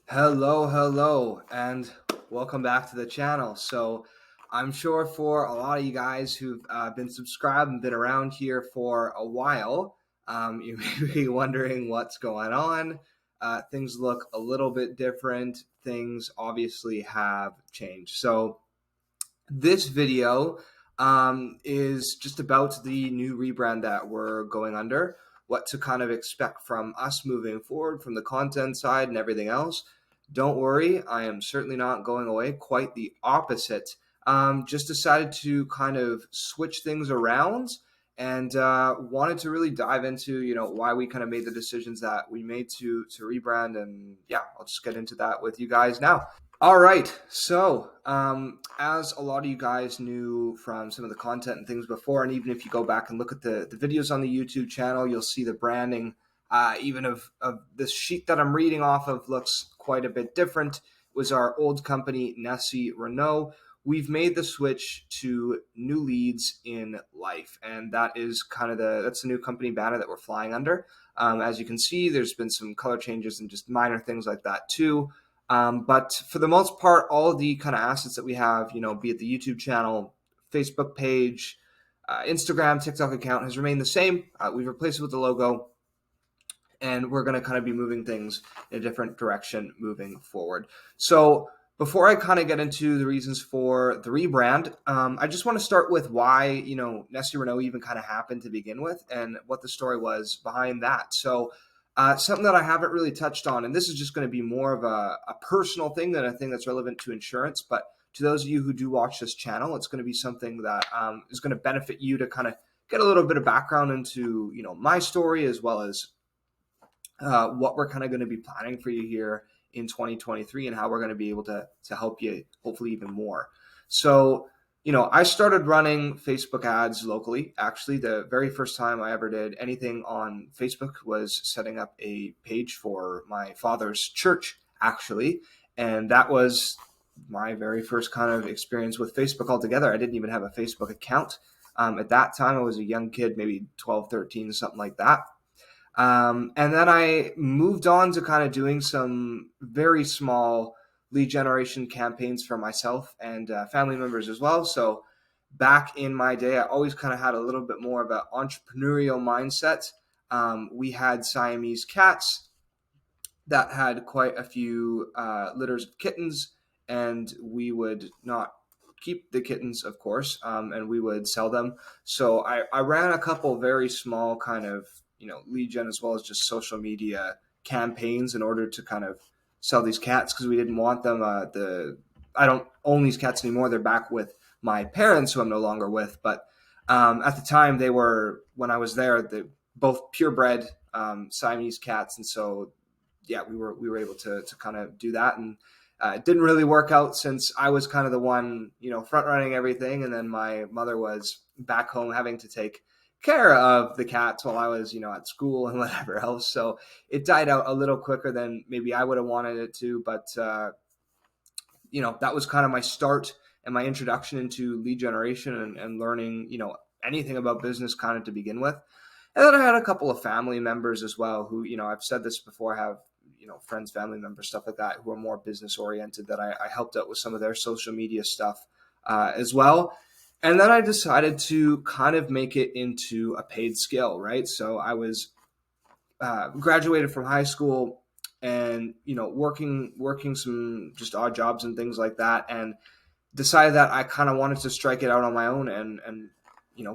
Hello, and welcome back to the channel. So, I'm sure for a lot of you guys who've been subscribed and been around here for a while, you may be wondering what's going on. Things look a little bit different. Things obviously have changed. So, this video is just about the new rebrand that we're going under, what to kind of expect from us moving forward from the content side and everything else. Don't worry, I am certainly not going away, quite the opposite. Just decided to kind of switch things around and wanted to really dive into, why we kind of made the decisions that we made to rebrand. And yeah, I'll just get into that with you guys now. All right. So, as a lot of you guys knew from some of the content and things before, and even if you go back and look at the videos on the YouTube channel, you'll see the branding, even of this sheet that I'm reading off of, looks quite a bit different. It was our old company, Nessie Renault. We've made the switch to New Leads in Life, and that is kind of that's the new company banner that we're flying under. As you can see, there's been some color changes and just minor things like that too. But for the most part, all of the kind of assets that we have, be it the YouTube channel, Facebook page, Instagram, TikTok account, has remained the same. We've replaced it with the logo, and we're going to kind of be moving things in a different direction moving forward. So before I kind of get into the reasons for the rebrand, I just want to start with why, Nessie Renault even kind of happened to begin with and what the story was behind that. So something that I haven't really touched on, and this is just going to be more of a personal thing than a thing that's relevant to insurance, but to those of you who do watch this channel, it's going to be something that is going to benefit you to kind of get a little bit of background into, my story, as well as what we're kind of going to be planning for you here in 2023 and how we're going to be able to help you hopefully even more. So, I started running Facebook ads locally. Actually, the very first time I ever did anything on Facebook was setting up a page for my father's church, actually. And that was my very first kind of experience with Facebook altogether. I didn't even have a Facebook account. At that time, I was a young kid, maybe 12, 13, something like that. And then I moved on to kind of doing some very small lead generation campaigns for myself and family members as well. So back in my day, I always kind of had a little bit more of an entrepreneurial mindset. We had Siamese cats that had quite a few litters of kittens, and we would not keep the kittens, of course, and we would sell them. So I ran a couple very small kind of lead gen as well as just social media campaigns in order to kind of sell these cats because we didn't want them. I don't own these cats anymore. They're back with my parents, who I'm no longer with. But at the time, they were, when I was there, both purebred Siamese cats, and so yeah, we were able to kind of do that, and it didn't really work out since I was kind of the one front running everything, and then my mother was back home having to take care of the cats while I was, at school and whatever else. So it died out a little quicker than maybe I would have wanted it to. But, that was kind of my start and my introduction into lead generation and learning, anything about business kind of to begin with. And then I had a couple of family members as well who, I've said this before, have, friends, family members, stuff like that, who are more business oriented, that I helped out with some of their social media stuff as well. And then I decided to kind of make it into a paid skill, right? So I was graduated from high school and, working some just odd jobs and things like that, and decided that I kind of wanted to strike it out on my own and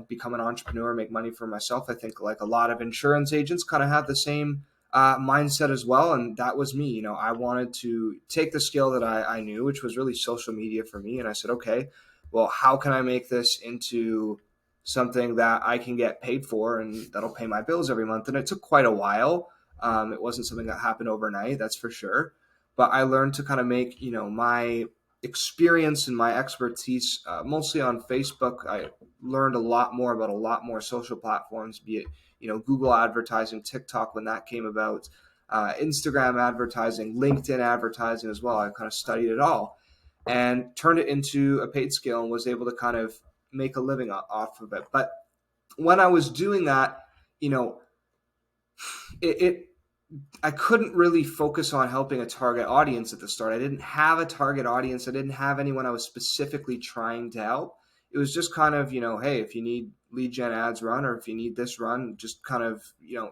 become an entrepreneur, make money for myself. I think like a lot of insurance agents kind of have the same mindset as well. And that was me. I wanted to take the skill that I knew, which was really social media for me. And I said, okay, well, how can I make this into something that I can get paid for and that'll pay my bills every month? And it took quite a while. It wasn't something that happened overnight, that's for sure. But I learned to kind of make, my experience and my expertise mostly on Facebook. I learned a lot more about a lot more social platforms, be it, Google advertising, TikTok when that came about, Instagram advertising, LinkedIn advertising as well. I kind of studied it all and turned it into a paid skill and was able to kind of make a living off of it. But when I was doing that, it I couldn't really focus on helping a target audience at the start. I didn't have a target audience. I didn't have anyone I was specifically trying to help. It was just kind of, hey, if you need lead gen ads run, or if you need this run, just kind of,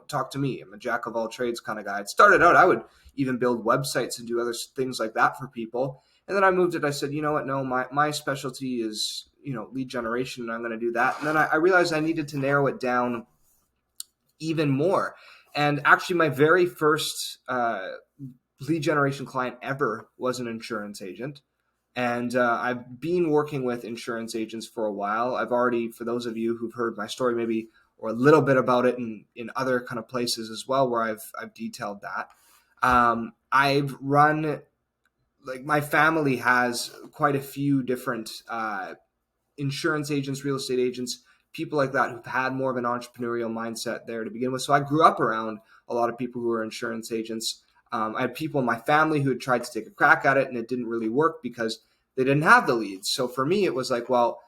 talk to me. I'm a jack of all trades kind of guy. It started out, I would even build websites and do other things like that for people. And then I moved it. I said, you know what? No, my specialty is, lead generation, and I'm going to do that. And then I realized I needed to narrow it down even more. And actually, my very first lead generation client ever was an insurance agent. And I've been working with insurance agents for a while. I've already, for those of you who've heard my story, maybe, or a little bit about it in other kind of places as well, where I've detailed that. I've run, like, my family has quite a few different insurance agents, real estate agents, people like that who've had more of an entrepreneurial mindset there to begin with. So I grew up around a lot of people who were insurance agents. I had people in my family who had tried to take a crack at it, and it didn't really work because they didn't have the leads. So for me, it was like, well,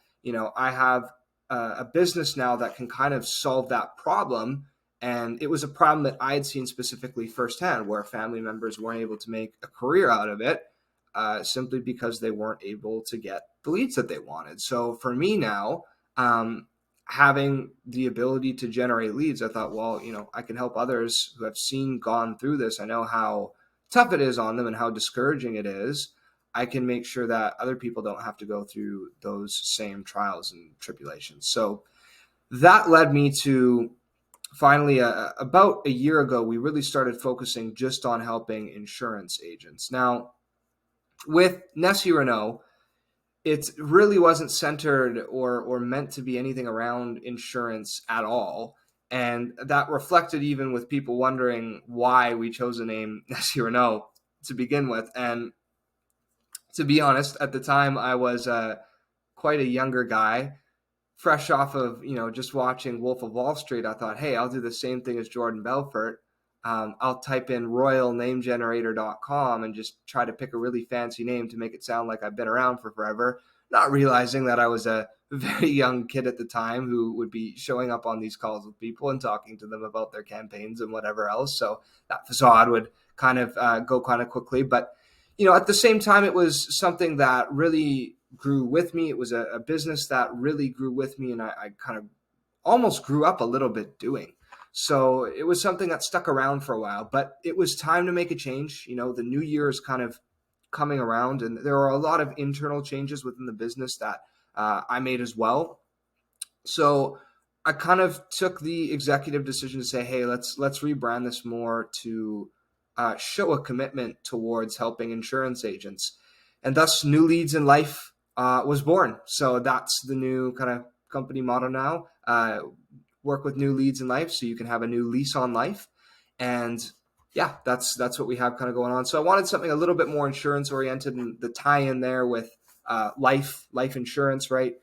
I have a business now that can kind of solve that problem. And it was a problem that I had seen specifically firsthand, where family members weren't able to make a career out of it simply because they weren't able to get the leads that they wanted. So for me now, having the ability to generate leads, I thought, well, I can help others who have gone through this. I know how tough it is on them and how discouraging it is. I can make sure that other people don't have to go through those same trials and tribulations. So that led me to finally, about a year ago, we really started focusing just on helping insurance agents. Now, with Nessie Renault, it really wasn't centered or meant to be anything around insurance at all. And that reflected even with people wondering why we chose the name Nessie Renault to begin with. And to be honest, at the time, I was quite a younger guy, fresh off of, just watching Wolf of Wall Street. I thought, hey, I'll do the same thing as Jordan Belfort. I'll type in royalnamegenerator.com and just try to pick a really fancy name to make it sound like I've been around for forever, not realizing that I was a very young kid at the time who would be showing up on these calls with people and talking to them about their campaigns and whatever else. So that facade would kind of go kind of quickly. But, at the same time, it was something that really grew with me. It was a business that really grew with me, and I kind of almost grew up a little bit doing. So it was something that stuck around for a while, but it was time to make a change. The new year is kind of coming around, and there are a lot of internal changes within the business that I made as well. So I kind of took the executive decision to say, hey, let's rebrand this more to show a commitment towards helping insurance agents. And thus New Leads in Life was born. So that's the new kind of company motto now. Work with new leads in life so you can have a new lease on life. And yeah, that's what we have kind of going on. So I wanted something a little bit more insurance oriented, and the tie in there with life insurance, right?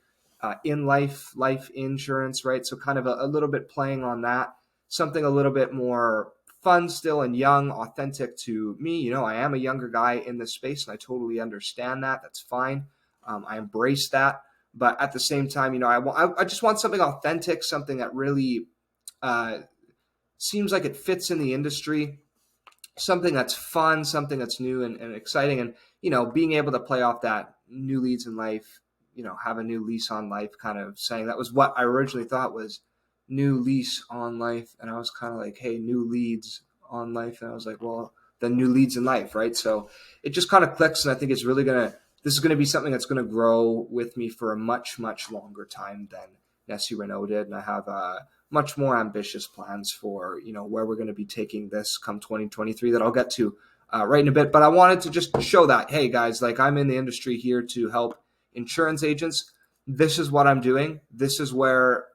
In life insurance, right? So kind of a little bit playing on that, something a little bit more fun still and young, authentic to me. I am a younger guy in this space, and I totally understand that. That's fine. I embrace that. But at the same time, I just want something authentic, something that really seems like it fits in the industry, something that's fun, something that's new and exciting. And, being able to play off that new leads in life, have a new lease on life kind of saying. That was what I originally thought was new lease on life. And I was kind of like, hey, new leads on life. And I was like, well, the new leads in life, right? So it just kind of clicks. And I think it's really this is going to be something that's going to grow with me for a much, much longer time than Nessie Renault did. And I have much more ambitious plans for, where we're going to be taking this come 2023 that I'll get to right in a bit. But I wanted to just show that, hey, guys, like, I'm in the industry here to help insurance agents. This is what I'm doing. This is where,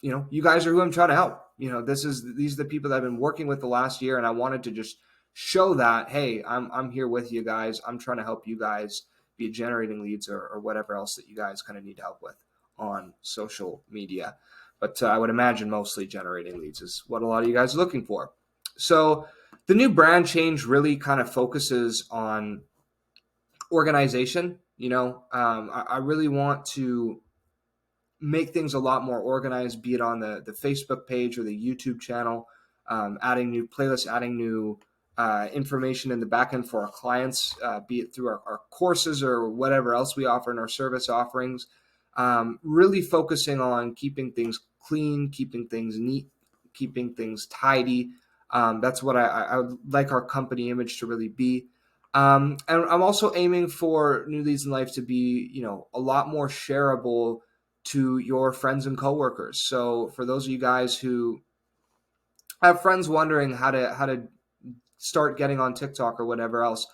you guys are who I'm trying to help. These are the people that I've been working with the last year. And I wanted to just show that, hey, I'm here with you guys. I'm trying to help you guys be generating leads or whatever else that you guys kind of need help with on social media. But I would imagine mostly generating leads is what a lot of you guys are looking for. So the new brand change really kind of focuses on organization. I really want to make things a lot more organized, be it on the Facebook page or the YouTube channel. adding new playlists, adding new information in the backend for our clients, be it through our courses or whatever else we offer in our service offerings. Really focusing on keeping things clean, keeping things neat, keeping things tidy. That's what I would like our company image to really be. And I'm also aiming for New Leads in Life to be, a lot more shareable to your friends and coworkers. So for those of you guys who have friends wondering how to start getting on TikTok or whatever else,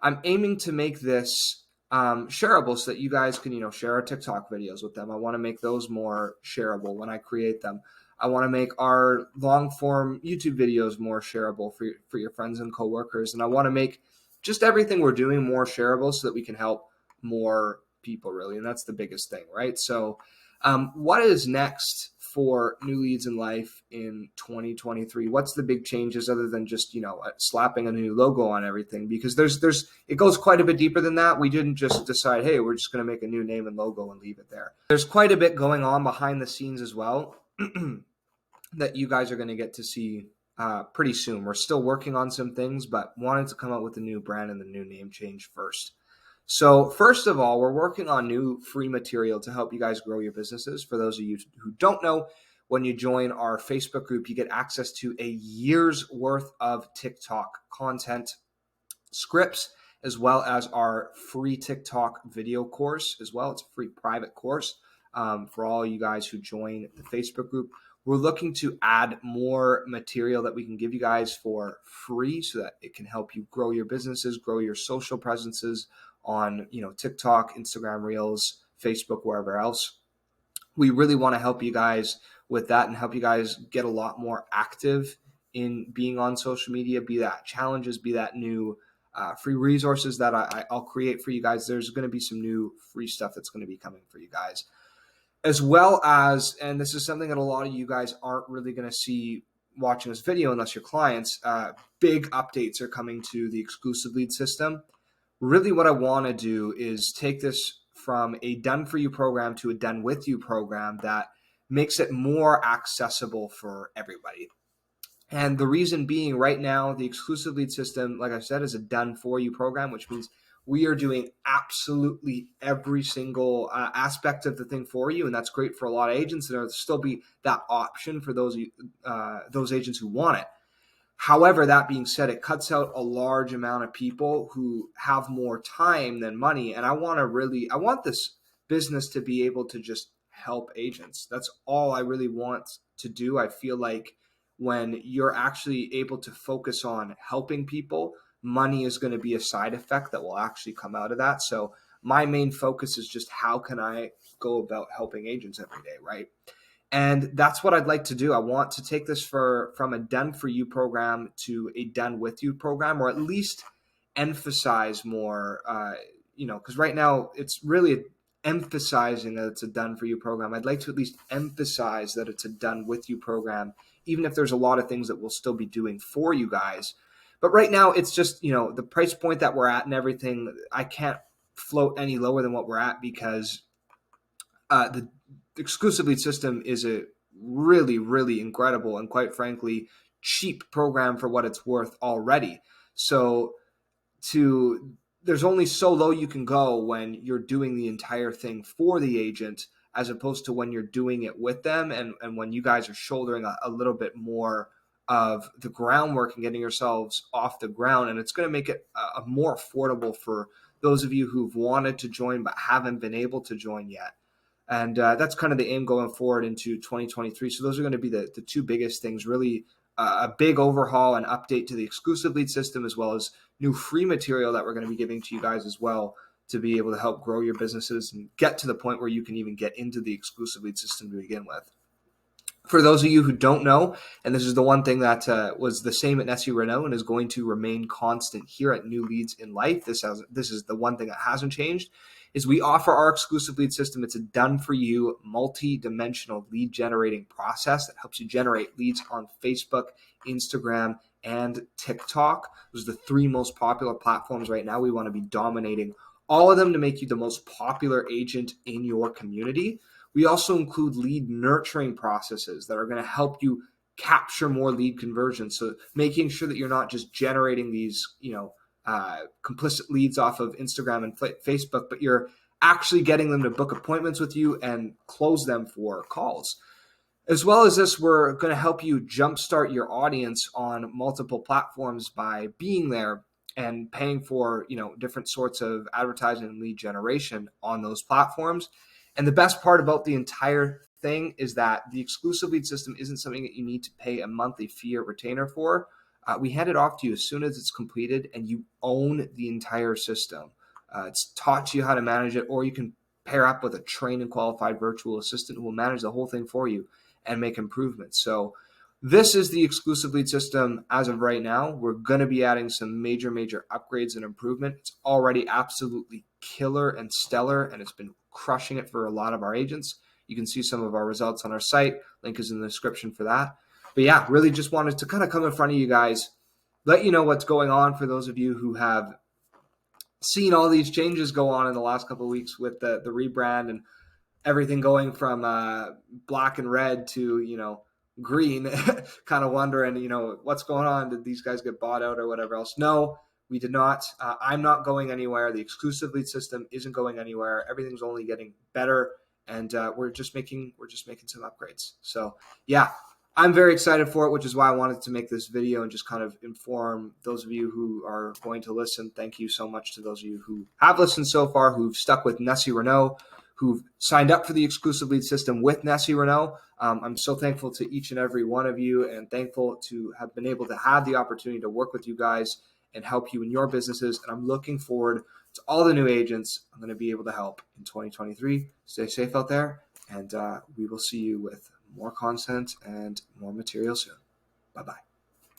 I'm aiming to make this shareable so that you guys can, share our TikTok videos with them. I want to make those more shareable when I create them. I want to make our long form YouTube videos more shareable for your friends and coworkers. And I want to make just everything we're doing more shareable so that we can help more people, really. And that's the biggest thing, right? So what is next for New Leads in Life in 2023? What's the big changes other than just, slapping a new logo on everything? Because it goes quite a bit deeper than that. We didn't just decide, hey, we're just going to make a new name and logo and leave it there. There's quite a bit going on behind the scenes as well that you guys are going to get to see pretty soon. We're still working on some things, but wanted to come up with a new brand and the new name change first. So first of all, we're working on new free material to help you guys grow your businesses. For those of you who don't know, when you join our Facebook group, you get access to a year's worth of TikTok content, scripts, as well as our free TikTok video course as well. It's a free private course for all you guys who join the Facebook group. We're looking to add more material that we can give you guys for free so that it can help you grow your businesses, grow your social presences on, TikTok, Instagram Reels, Facebook, wherever else. We really want to help you guys with that and help you guys get a lot more active in being on social media, be that challenges, be that new free resources that I'll create for you guys. There's going to be some new free stuff that's going to be coming for you guys. As well as, and this is something that a lot of you guys aren't really going to see watching this video unless you're clients, big updates are coming to the exclusive lead system. Really what I want to do is take this from a done for you program to a done with you program that makes it more accessible for everybody. And the reason being, right now, the exclusive lead system, like I said, is a done for you program, which means we are doing absolutely every single aspect of the thing for you. And that's great for a lot of agents. There'll still be that option for those agents who want it. However, that being said, it cuts out a large amount of people who have more time than money. And I want this business to be able to just help agents. That's all I really want to do. I feel like when you're actually able to focus on helping people, money is going to be a side effect that will actually come out of that. So my main focus is just how can I go about helping agents every day, right? And that's what I'd like to do. I want to take this from a done for you program to a done with you program, or at least emphasize more, because right now it's really emphasizing that it's a done for you program. I'd like to at least emphasize that it's a done with you program, even if there's a lot of things that we'll still be doing for you guys. But right now it's just, the price point that we're at and everything, I can't float any lower than what we're at because the exclusive lead system is a really, really incredible and quite frankly, cheap program for what it's worth already. So there's only so low you can go when you're doing the entire thing for the agent, as opposed to when you're doing it with them and when you guys are shouldering a little bit more of the groundwork and getting yourselves off the ground. And it's going to make it more affordable for those of you who've wanted to join but haven't been able to join yet. And that's kind of the aim going forward into 2023. So those are going to be the two biggest things, really a big overhaul and update to the exclusive lead system, as well as new free material that we're going to be giving to you guys as well to be able to help grow your businesses and get to the point where you can even get into the exclusive lead system to begin with. For those of you who don't know, and this is the one thing that was the same at Nessie Renault and is going to remain constant here at New Leads in Life, this is the one thing that hasn't changed, is we offer our exclusive lead system. It's a done-for-you, multi-dimensional lead generating process that helps you generate leads on Facebook, Instagram, and TikTok. Those are the three most popular platforms right now. We want to be dominating all of them to make you the most popular agent in your community. We also include lead nurturing processes that are going to help you capture more lead conversion. So making sure that you're not just generating these, complicit leads off of Instagram and Facebook, but you're actually getting them to book appointments with you and close them for calls. As well as this, we're going to help you jumpstart your audience on multiple platforms by being there and paying for, different sorts of advertising and lead generation on those platforms. And the best part about the entire thing is that the exclusive lead system isn't something that you need to pay a monthly fee or retainer for. We hand it off to you as soon as it's completed, and you own the entire system. It's taught you how to manage it, or you can pair up with a trained and qualified virtual assistant who will manage the whole thing for you and make improvements. So this is the exclusive lead system as of right now. We're going to be adding some major upgrades and improvement. It's already absolutely killer and stellar, and it's been crushing it for a lot of our agents. You can see some of our results on our site. Link is in the description for that. But yeah, really just wanted to kind of come in front of you guys, let you know what's going on for those of you who have seen all these changes go on in the last couple of weeks with the rebrand and everything going from black and red to, green, kind of wondering, what's going on? Did these guys get bought out or whatever else? No, we did not. I'm not going anywhere. The exclusive lead system isn't going anywhere. Everything's only getting better, and we're just making some upgrades. So yeah, I'm very excited for it, which is why I wanted to make this video and just kind of inform those of you who are going to listen. Thank you so much to those of you who have listened so far, who've stuck with Nessie Renault, who've signed up for the exclusive lead system with Nessie Renault. I'm so thankful to each and every one of you, and thankful to have been able to have the opportunity to work with you guys and help you in your businesses. And I'm looking forward to all the new agents I'm going to be able to help in 2023. Stay safe out there, and we will see you with more content and more material soon. Bye-bye.